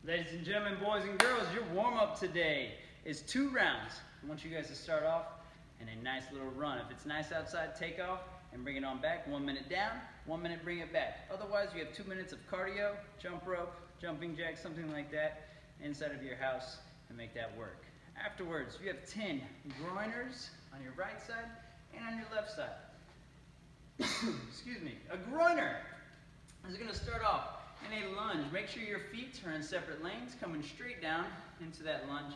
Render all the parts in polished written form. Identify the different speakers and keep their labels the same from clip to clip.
Speaker 1: Ladies and gentlemen, boys and girls, your warm-up today is 2 rounds. I want you guys to start off in a nice little run. If it's nice outside, take off and bring it on back. 1 minute down, 1 minute bring it back. Otherwise, you have 2 minutes of cardio, jump rope, jumping jack, something like that, inside of your house, and make that work. Afterwards, you have 10 groiners on your right side and on your left side. Excuse me. A groiner is going to start off in a lunge. Make sure your feet are in separate lanes, coming straight down into that lunge.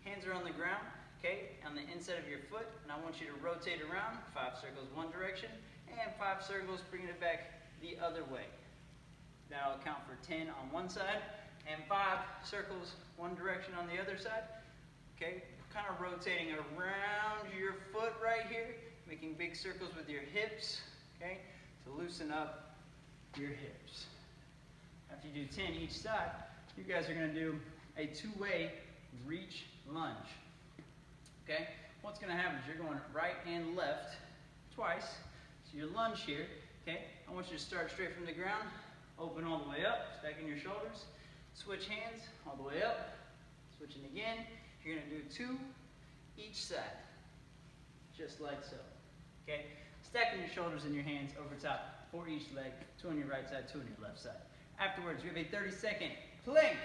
Speaker 1: Hands are on the ground, okay, on the inside of your foot, and I want you to rotate around 5 circles one direction and 5 circles bringing it back the other way. That'll count for 10 on one side and 5 circles one direction on the other side. Okay, kind of rotating around your foot right here, making big circles with your hips, okay, to loosen up your hips. After you do 10 each side, you guys are going to do a 2-way reach lunge. Okay? What's going to happen is you're going right and left twice. So your lunge here, okay? I want you to start straight from the ground, open all the way up, stacking your shoulders, switch hands all the way up, switching again. You're going to do 2 each side, just like so. Okay? Stacking your shoulders and your hands over top for each leg, 2 on your right side, 2 on your left side. Afterwards, you have a 30-second plank,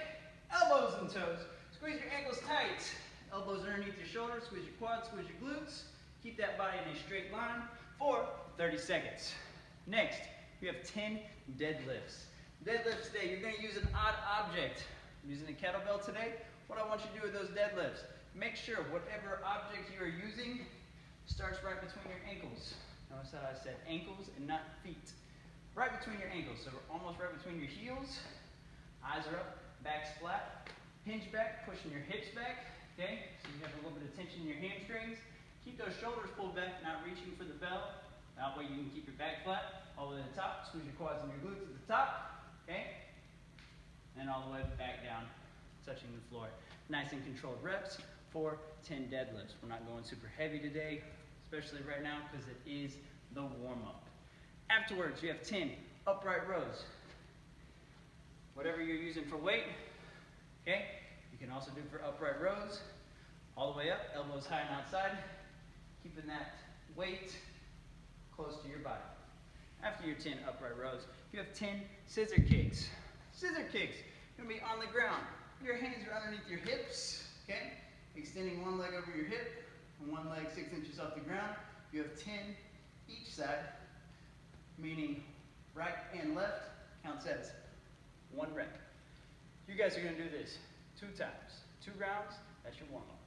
Speaker 1: elbows and toes. Squeeze your ankles tight. Elbows underneath your shoulders, squeeze your quads, squeeze your glutes. Keep that body in a straight line for 30 seconds. Next, you have 10 deadlifts. Deadlifts today, you're going to use an odd object. I'm using a kettlebell today. What I want you to do with those deadlifts, make sure whatever object you are using starts right between your ankles. Notice how I said ankles and not feet. Right between your ankles, so we're almost right between your heels. Eyes are up, back's flat. Hinge back, pushing your hips back, okay? So you have a little bit of tension in your hamstrings. Keep those shoulders pulled back, not reaching for the bell. That way you can keep your back flat all the way to the top. Squeeze your quads and your glutes at the top, okay? And all the way back down, touching the floor. Nice and controlled reps for 10 deadlifts. We're not going super heavy today, especially right now because it is the warm-up. Afterwards, you have 10 upright rows. Whatever you're using for weight, okay? You can also do for upright rows, all the way up, elbows high and outside, keeping that weight close to your body. After your 10 upright rows, you have 10 scissor kicks. Scissor kicks, you're gonna be on the ground. Your hands are underneath your hips, okay? Extending one leg over your hip, and one leg 6 inches off the ground. You have 10 each side, meaning right and left counts as 1 rep. You guys are going to do this 2 times, 2 rounds. That's your warm-up.